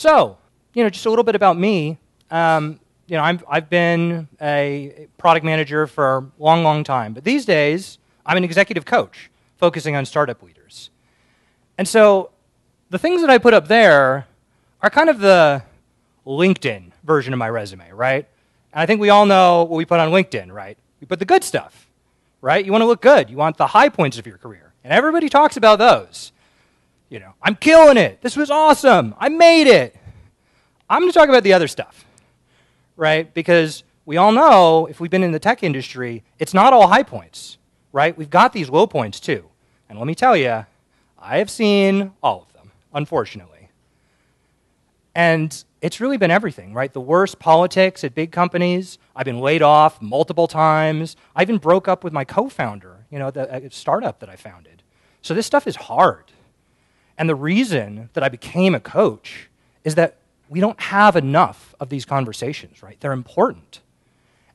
So, just a little bit about me. I've been a product manager for a long, long time. But these days, I'm an executive coach focusing on startup leaders. And so the things that I put up there are kind of the LinkedIn version of my resume, right? And I think we all know what we put on LinkedIn, right? We put the good stuff, right? You want to look good. You want the high points of your career. And everybody talks about those. I'm killing it. This was awesome. I made it. I'm going to talk about the other stuff, right? Because we all know, if we've been in the tech industry, it's not all high points, right? We've got these low points too. And let me tell you, I have seen all of them, unfortunately. And it's really been everything, right? The worst politics at big companies. I've been laid off multiple times. I even broke up with my co-founder, the startup that I founded. So this stuff is hard. And the reason that I became a coach is that we don't have enough of these conversations, right? They're important.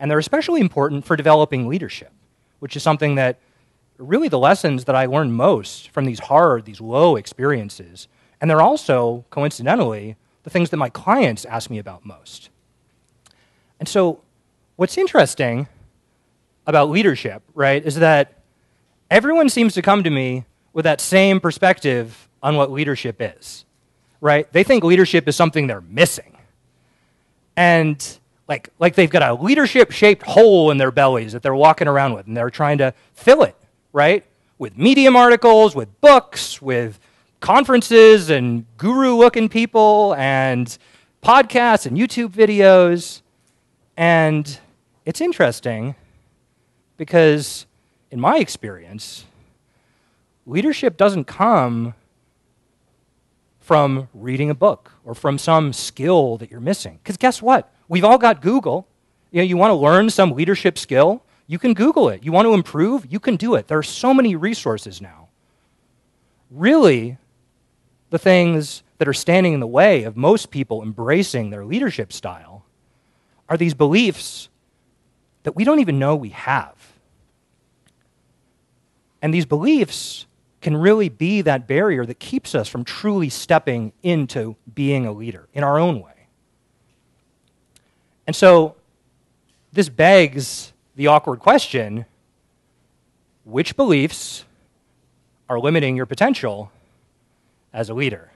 And they're especially important for developing leadership, which is something that really the lessons that I learned most from these hard, these low experiences. And they're also, coincidentally, the things that my clients ask me about most. And so what's interesting about leadership, right, is that everyone seems to come to me with that same perspective on what leadership is, right? They think leadership is something they're missing. And like they've got a leadership-shaped hole in their bellies that they're walking around with, and they're trying to fill it, right? With Medium articles, with books, with conferences and guru-looking people and podcasts and YouTube videos. And it's interesting because in my experience, leadership doesn't come from reading a book or from some skill that you're missing. Because guess what? We've all got Google. You want to learn some leadership skill? You can Google it. You want to improve? You can do it. There are so many resources now. Really, the things that are standing in the way of most people embracing their leadership style are these beliefs that we don't even know we have. And these beliefs can really be that barrier that keeps us from truly stepping into being a leader in our own way. And so this begs the awkward question, which beliefs are limiting your potential as a leader?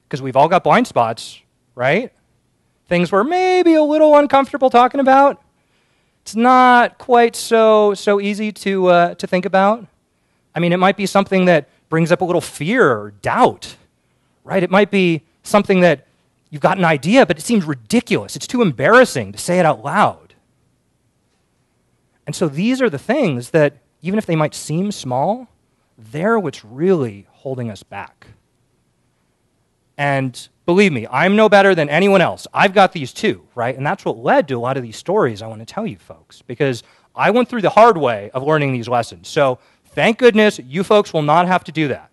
Because we've all got blind spots, right? Things we're maybe a little uncomfortable talking about. It's not quite so easy to think about. I mean, it might be something that brings up a little fear or doubt, right? It might be something that you've got an idea, but it seems ridiculous. It's too embarrassing to say it out loud. And so these are the things that, even if they might seem small, they're what's really holding us back. And believe me, I'm no better than anyone else. I've got these too, right? And that's what led to a lot of these stories I want to tell you folks, because I went through the hard way of learning these lessons. So thank goodness you folks will not have to do that.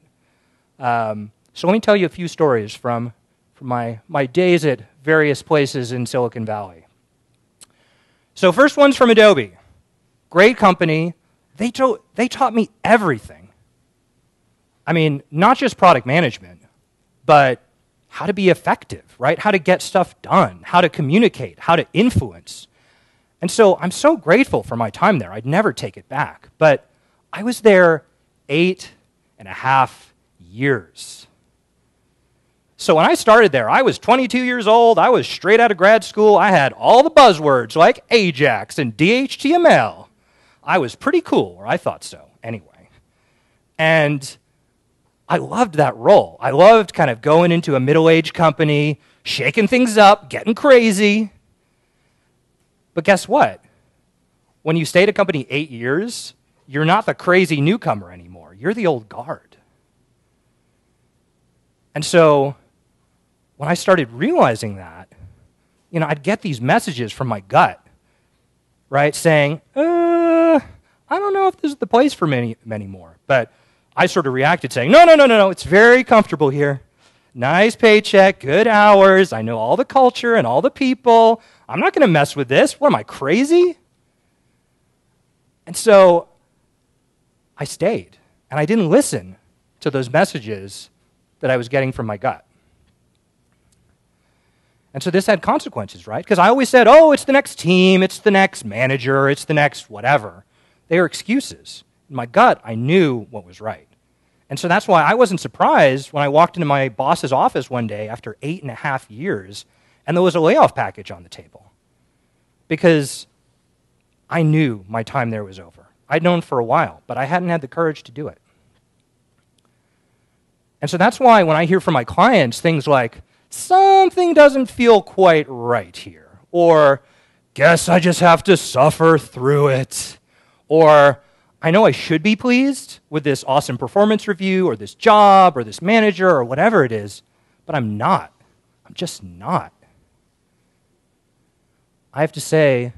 So let me tell you a few stories from my days at various places in Silicon Valley. So first one's from Adobe. Great company. They taught me everything. I mean, not just product management, but how to be effective, right? How to get stuff done, how to communicate, how to influence. And so I'm so grateful for my time there. I'd never take it back. But I was there 8.5 years. So when I started there, I was 22 years old. I was straight out of grad school. I had all the buzzwords like Ajax and DHTML. I was pretty cool, or I thought so anyway. And I loved that role. I loved kind of going into a middle-aged company, shaking things up, getting crazy. But guess what? When you stay at a company 8 years, you're not the crazy newcomer anymore. You're the old guard. And so when I started realizing that, I'd get these messages from my gut, right, saying, I don't know if this is the place for me anymore. But I sort of reacted saying, no, it's very comfortable here. Nice paycheck, good hours. I know all the culture and all the people. I'm not going to mess with this. What, am I crazy? And so I stayed, and I didn't listen to those messages that I was getting from my gut. And so this had consequences, right? Because I always said, oh, it's the next team, it's the next manager, it's the next whatever. They are excuses. In my gut, I knew what was right. And so that's why I wasn't surprised when I walked into my boss's office one day after 8.5 years and there was a layoff package on the table. Because I knew my time there was over. I'd known for a while, but I hadn't had the courage to do it. And so that's why when I hear from my clients things like, something doesn't feel quite right here, or guess I just have to suffer through it, or I know I should be pleased with this awesome performance review or this job or this manager or whatever it is, but I'm not. I'm just not. I have to say,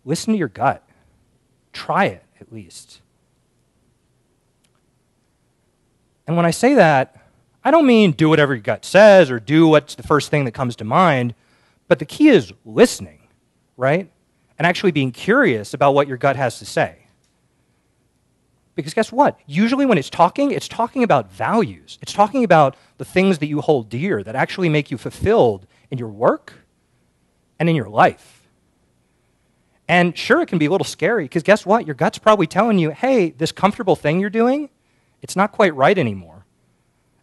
listen to your gut. Try it, at least. And when I say that, I don't mean do whatever your gut says or do what's the first thing that comes to mind, but the key is listening, right? And actually being curious about what your gut has to say. Because guess what? Usually when it's talking about values. It's talking about the things that you hold dear that actually make you fulfilled in your work and in your life. And sure, it can be a little scary because guess what? Your gut's probably telling you, hey, this comfortable thing you're doing, it's not quite right anymore.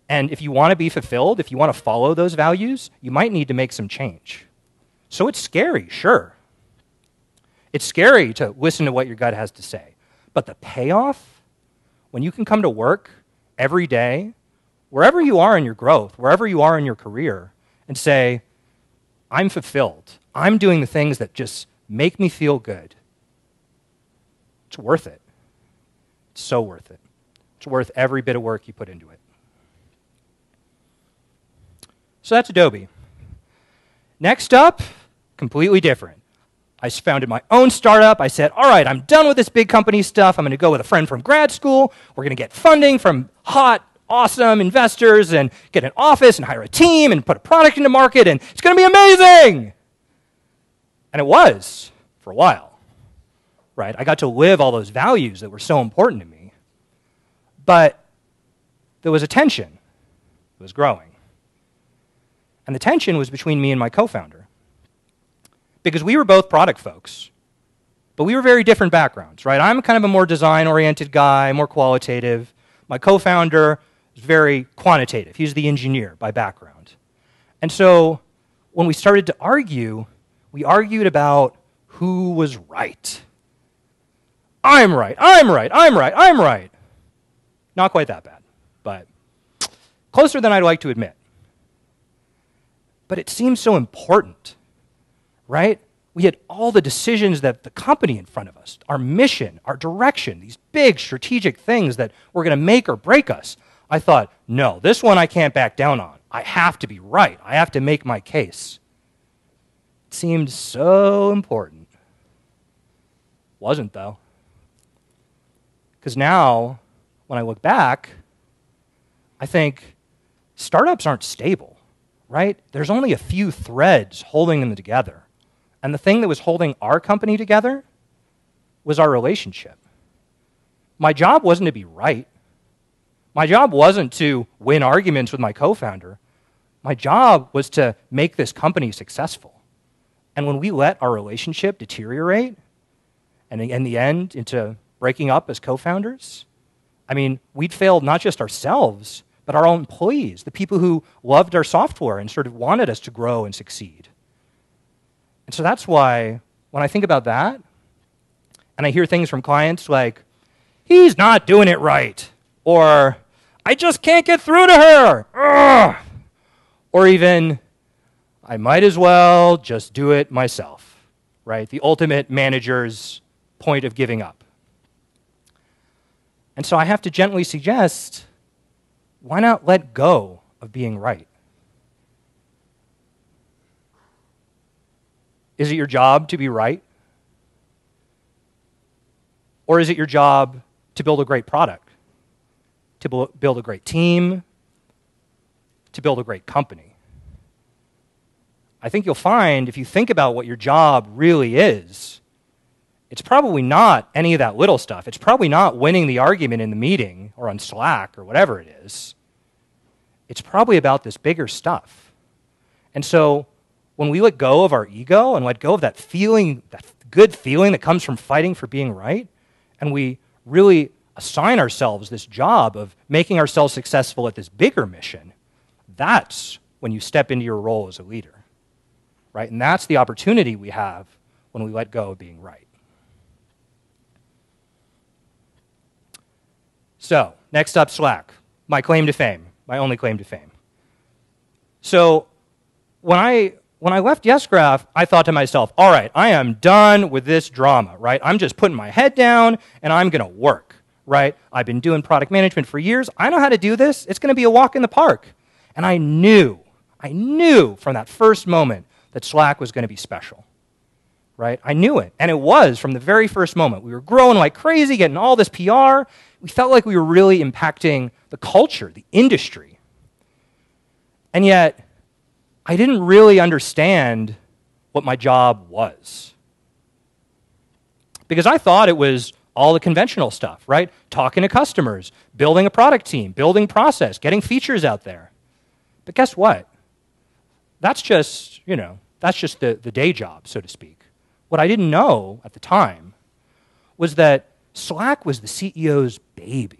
And if you want to be fulfilled, if you want to follow those values, you might need to make some change. So it's scary, sure. It's scary to listen to what your gut has to say. But the payoff, when you can come to work every day, wherever you are in your growth, wherever you are in your career, and say, I'm fulfilled. I'm doing the things that just make me feel good. It's worth it. It's so worth it. It's worth every bit of work you put into it. So that's Adobe. Next up, completely different. I founded my own startup. I said, all right, I'm done with this big company stuff. I'm going to go with a friend from grad school. We're going to get funding from hot, awesome investors and get an office and hire a team and put a product into market, and it's going to be amazing. And it was for a while, right? I got to live all those values that were so important to me. But there was a tension. It was growing. And the tension was between me and my co-founder. Because we were both product folks, but we were very different backgrounds, right? I'm kind of a more design-oriented guy, more qualitative. My co-founder is very quantitative. He's the engineer by background. And so when we started to argue, we argued about who was right. I'm right, I'm right, I'm right, I'm right. Not quite that bad, but closer than I'd like to admit. But it seems so important, right? We had all the decisions that the company in front of us, our mission, our direction, these big strategic things that were going to make or break us. I thought, no, this one I can't back down on. I have to be right. I have to make my case. It seemed so important. Wasn't, though. Because now, when I look back, I think startups aren't stable, right? There's only a few threads holding them together. And the thing that was holding our company together was our relationship. My job wasn't to be right. My job wasn't to win arguments with my co-founder. My job was to make this company successful. And when we let our relationship deteriorate, and in the end, into breaking up as co-founders, I mean, we'd failed not just ourselves, but our own employees, the people who loved our software and sort of wanted us to grow and succeed. And so that's why when I think about that, and I hear things from clients like, he's not doing it right, or I just can't get through to her, ugh! Or even, I might as well just do it myself, right? The ultimate manager's point of giving up. And so I have to gently suggest, why not let go of being right? Is it your job to be right? Or is it your job to build a great product, to build a great team, to build a great company? I think you'll find if you think about what your job really is, it's probably not any of that little stuff. It's probably not winning the argument in the meeting or on Slack or whatever it is. It's probably about this bigger stuff. And so when we let go of our ego and let go of that feeling, that good feeling that comes from fighting for being right, and we really assign ourselves this job of making ourselves successful at this bigger mission, that's when you step into your role as a leader, right? And that's the opportunity we have when we let go of being right. So, next up, Slack, my claim to fame, my only claim to fame. So, when I left YesGraph, I thought to myself, all right, I am done with this drama, right? I'm just putting my head down and I'm going to work, right? I've been doing product management for years. I know how to do this. It's going to be a walk in the park. And I knew from that first moment that Slack was going to be special, right? I knew it. And it was from the very first moment. We were growing like crazy, getting all this PR. We felt like we were really impacting the culture, the industry. And yet, I didn't really understand what my job was. Because I thought it was all the conventional stuff, right? Talking to customers, building a product team, building process, getting features out there. But guess what? That's just, the day job, so to speak. What I didn't know at the time was that Slack was the CEO's baby.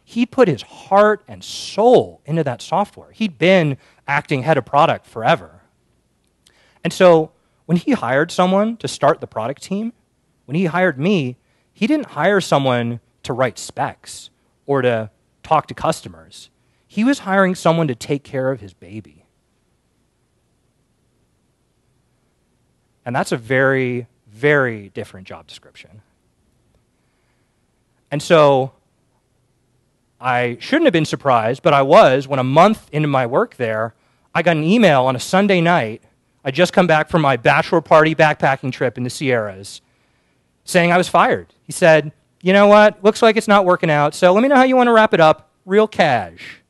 He put his heart and soul into that software. He'd been acting head of product forever. And so when he hired someone to start the product team, when he hired me, he didn't hire someone to write specs or to talk to customers. He was hiring someone to take care of his baby. And that's a very, very different job description. And so I shouldn't have been surprised, but I was when a month into my work there, I got an email on a Sunday night. I'd just come back from my bachelor party backpacking trip in the Sierras saying I was fired. He said, you know what, looks like it's not working out, so let me know how you want to wrap it up, real cash.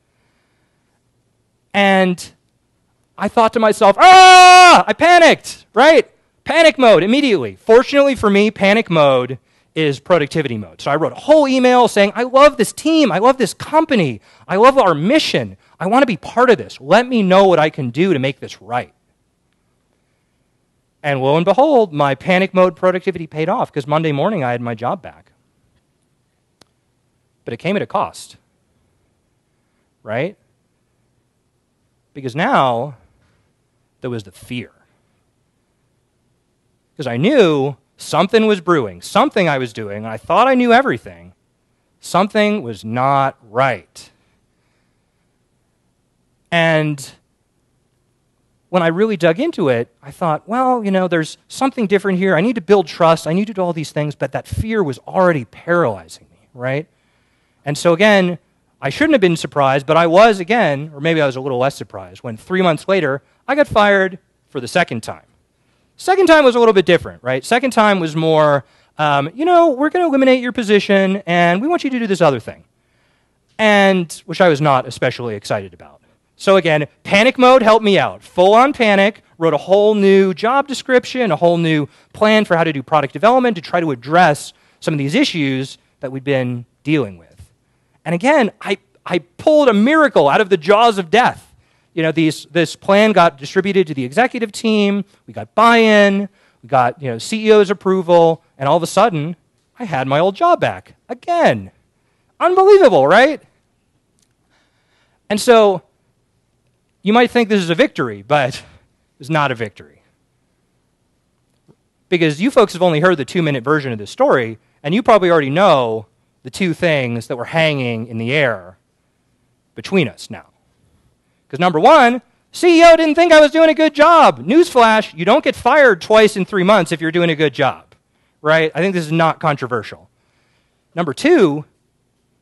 And I thought to myself, I panicked, right? Panic mode immediately. Fortunately for me, panic mode is productivity mode. So I wrote a whole email saying, I love this team, I love this company, I love our mission, I want to be part of this. Let me know what I can do to make this right. And lo and behold, my panic mode productivity paid off because Monday morning I had my job back. But it came at a cost, right? Because now there was the fear. Because I knew something was brewing, something I was doing, and I thought I knew everything. Something was not right. And when I really dug into it, I thought, well, there's something different here. I need to build trust. I need to do all these things, but that fear was already paralyzing me, right? And so again, I shouldn't have been surprised, but I was again, or maybe I was a little less surprised, when 3 months later, I got fired for the second time. Second time was a little bit different, right? Second time was more, we're going to eliminate your position, and we want you to do this other thing, and which I was not especially excited about. So again, panic mode helped me out. Full-on panic, wrote a whole new job description, a whole new plan for how to do product development to try to address some of these issues that we'd been dealing with. And again, I pulled a miracle out of the jaws of death. This plan got distributed to the executive team, we got buy-in, we got CEO's approval, and all of a sudden, I had my old job back again. Unbelievable, right? And so, you might think this is a victory, but it's not a victory. Because you folks have only heard the 2-minute version of this story, and you probably already know the two things that were hanging in the air between us now. Because number one, CEO didn't think I was doing a good job. Newsflash, you don't get fired twice in 3 months if you're doing a good job, right? I think this is not controversial. Number two,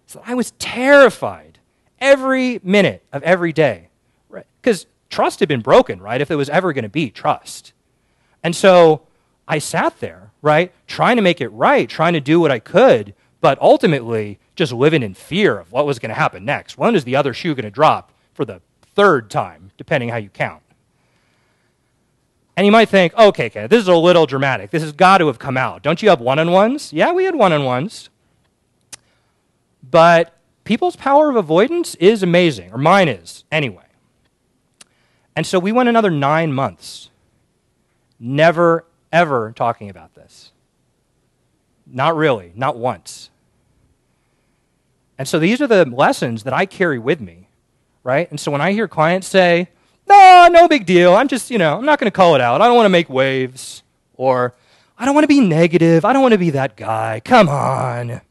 is that I was terrified every minute of every day, right? Because trust had been broken, right? If there was ever going to be trust. And so I sat there, right, trying to make it right, trying to do what I could, but ultimately just living in fear of what was going to happen next. When is the other shoe going to drop for the third time, depending how you count? And you might think, okay, this is a little dramatic. This has got to have come out. Don't you have one-on-ones? Yeah, we had one-on-ones. But people's power of avoidance is amazing, or mine is, anyway. And so we went another 9 months never, ever talking about this. Not really, not once. And so these are the lessons that I carry with me, right? And so when I hear clients say, no big deal, I'm just, I'm not going to call it out. I don't want to make waves. Or, I don't want to be negative. I don't want to be that guy. Come on.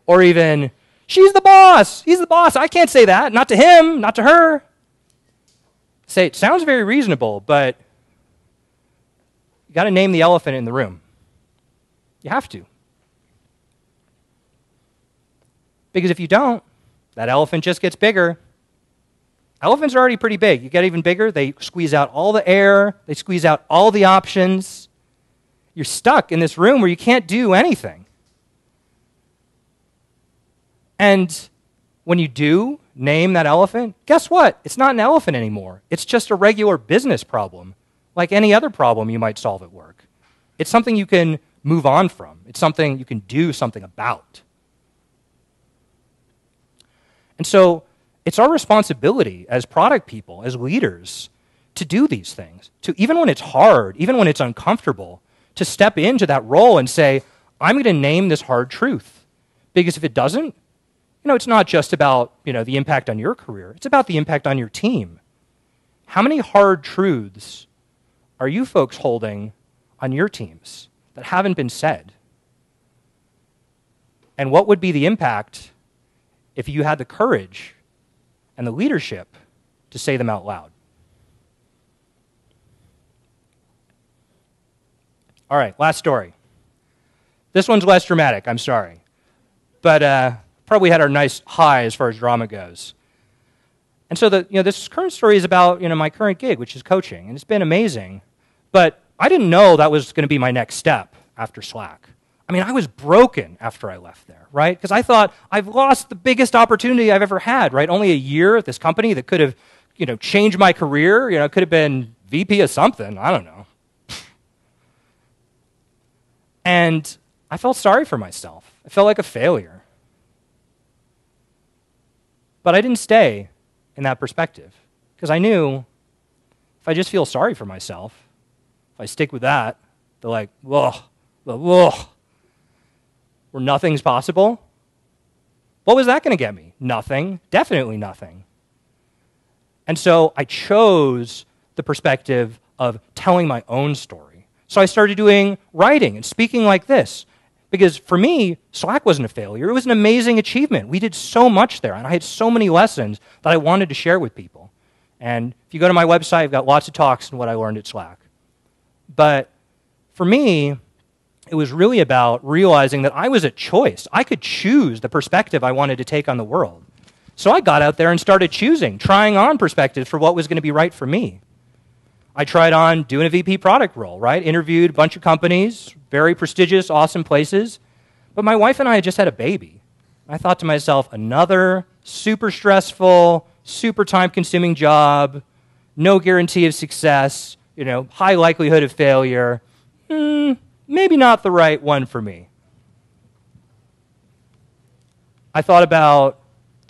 Or even, she's the boss. He's the boss. I can't say that. Not to him, not to her. Say, it sounds very reasonable, but you got to name the elephant in the room. You have to. Because if you don't, that elephant just gets bigger. Elephants are already pretty big. You get even bigger, they squeeze out all the air, they squeeze out all the options. You're stuck in this room where you can't do anything. And when you do name that elephant, guess what? It's not an elephant anymore. It's just a regular business problem, like any other problem you might solve at work. It's something you can move on from. It's something you can do something about. And so it's our responsibility as product people, as leaders, to do these things, to even when it's hard, even when it's uncomfortable, to step into that role and say, I'm going to name this hard truth. Because if it doesn't, it's not just about, the impact on your career. It's about the impact on your team. How many hard truths are you folks holding on your teams that haven't been said? And what would be the impact if you had the courage and the leadership to say them out loud? All right, last story. This one's less dramatic, I'm sorry. But probably had our nice high as far as drama goes. And so this current story is about my current gig, which is coaching, and it's been amazing. But I didn't know that was going to be my next step after Slack. I mean, I was broken after I left there, right? Because I thought, I've lost the biggest opportunity I've ever had, right? Only a year at this company that could have, changed my career. Could have been VP of something. I don't know. And I felt sorry for myself. I felt like a failure. But I didn't stay in that perspective because I knew if I just feel sorry for myself, if I stick with that, they're like, whoa, where nothing's possible. What was that going to get me? Nothing. Definitely nothing. And so I chose the perspective of telling my own story. So I started doing writing and speaking like this. Because for me, Slack wasn't a failure. It was an amazing achievement. We did so much there, and I had so many lessons that I wanted to share with people. And if you go to my website, I've got lots of talks on what I learned at Slack. But for me, it was really about realizing that I was a choice. I could choose the perspective I wanted to take on the world. So I got out there and started trying on perspectives for what was going to be right for me. I tried on doing a VP product role, right? Interviewed a bunch of companies, very prestigious, awesome places. But my wife and I had just had a baby. I thought to myself, another super stressful, super time-consuming job, no guarantee of success, high likelihood of failure. Maybe not the right one for me. I thought about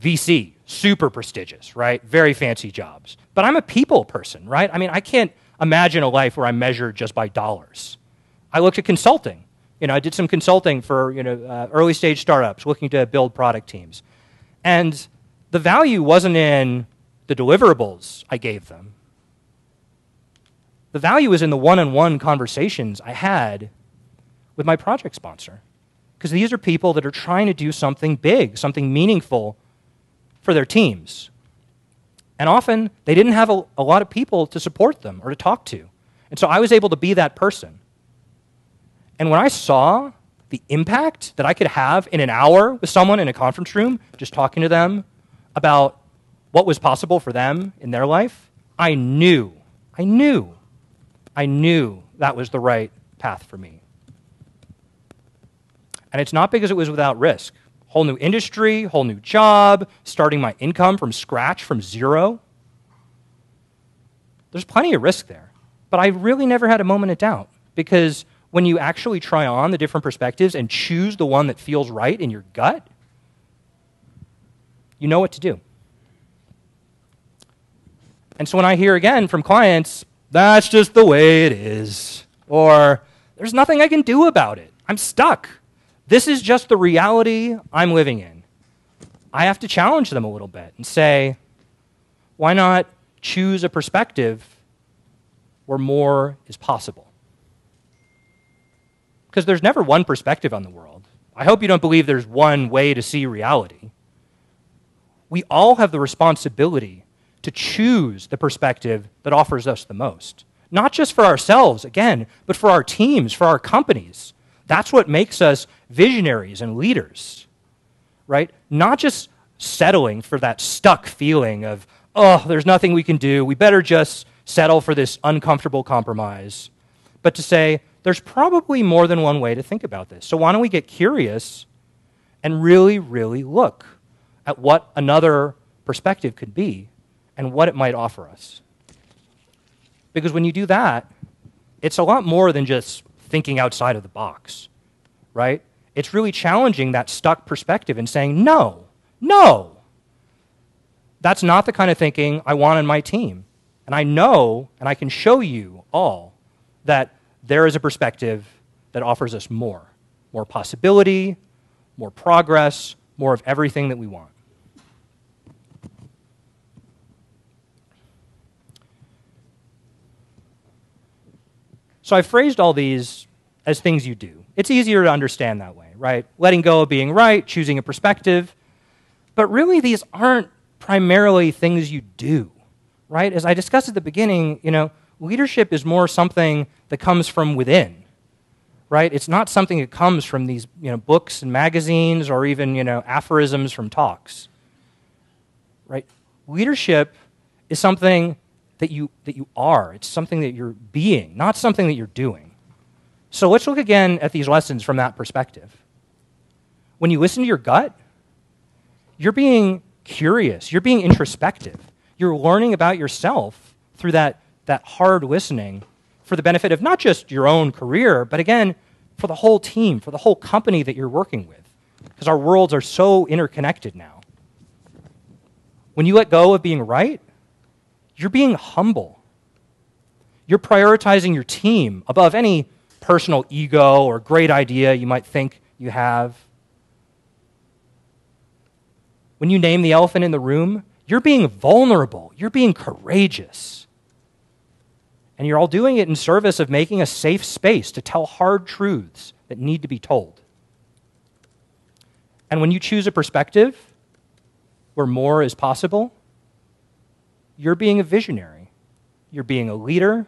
VC. Super prestigious, right? Very fancy jobs. But I'm a people person, right? I mean, I can't imagine a life where I'm measured just by dollars. I looked at consulting. I did some consulting for early stage startups looking to build product teams. And the value wasn't in the deliverables I gave them. The value was in the one-on-one conversations I had with my project sponsor. Because these are people that are trying to do something big, something meaningful for their teams. And often, they didn't have a lot of people to support them or to talk to. And so I was able to be that person. And when I saw the impact that I could have in an hour with someone in a conference room, just talking to them about what was possible for them in their life, I knew that was the right path for me. And it's not because it was without risk. Whole new industry, whole new job, starting my income from scratch, from zero. There's plenty of risk there. But I really never had a moment of doubt because when you actually try on the different perspectives and choose the one that feels right in your gut, you know what to do. And so when I hear again from clients, that's just the way it is. Or there's nothing I can do about it. I'm stuck. This is just the reality I'm living in. I have to challenge them a little bit and say, why not choose a perspective where more is possible? Because there's never one perspective on the world. I hope you don't believe there's one way to see reality. We all have the responsibility to choose the perspective that offers us the most. Not just for ourselves, again, but for our teams, for our companies. That's what makes us visionaries and leaders, right? Not just settling for that stuck feeling of, oh, there's nothing we can do. We better just settle for this uncomfortable compromise. But to say, there's probably more than one way to think about this. So why don't we get curious and really, really look at what another perspective could be and what it might offer us. Because when you do that, it's a lot more than just thinking outside of the box, right? It's really challenging that stuck perspective and saying, no, that's not the kind of thinking I want on my team. And I know, and I can show you all, that there is a perspective that offers us more possibility, more progress, more of everything that we want. So I've phrased all these as things you do. It's easier to understand that way, right? Letting go of being right, choosing a perspective. But really, these aren't primarily things you do, right? As I discussed at the beginning, leadership is more something that comes from within, right? It's not something that comes from these, books and magazines or even, aphorisms from talks, right? Leadership is something that you are. It's something that you're being, not something that you're doing. So let's look again at these lessons from that perspective. When you listen to your gut, you're being curious. You're being introspective. You're learning about yourself through that hard listening for the benefit of not just your own career, but again, for the whole team, for the whole company that you're working with. Because our worlds are so interconnected now. When you let go of being right, you're being humble. You're prioritizing your team above any personal ego or great idea you might think you have. When you name the elephant in the room, you're being vulnerable. You're being courageous. And you're all doing it in service of making a safe space to tell hard truths that need to be told. And when you choose a perspective where more is possible, you're being a visionary. You're being a leader.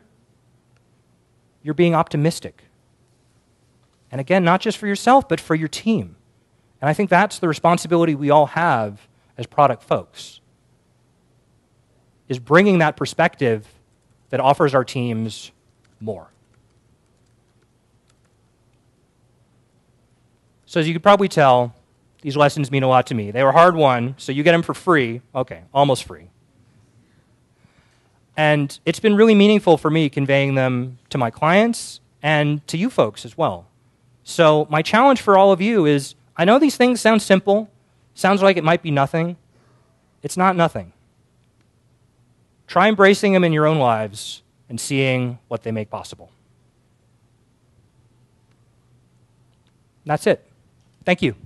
You're being optimistic. And again, not just for yourself, but for your team. And I think that's the responsibility we all have as product folks, is bringing that perspective that offers our teams more. So as you could probably tell, these lessons mean a lot to me. They were hard-won, so you get them for free. Okay, almost free. And it's been really meaningful for me conveying them to my clients and to you folks as well. So my challenge for all of you is, I know these things sound simple, sounds like it might be nothing. It's not nothing. Try embracing them in your own lives and seeing what they make possible. That's it. Thank you.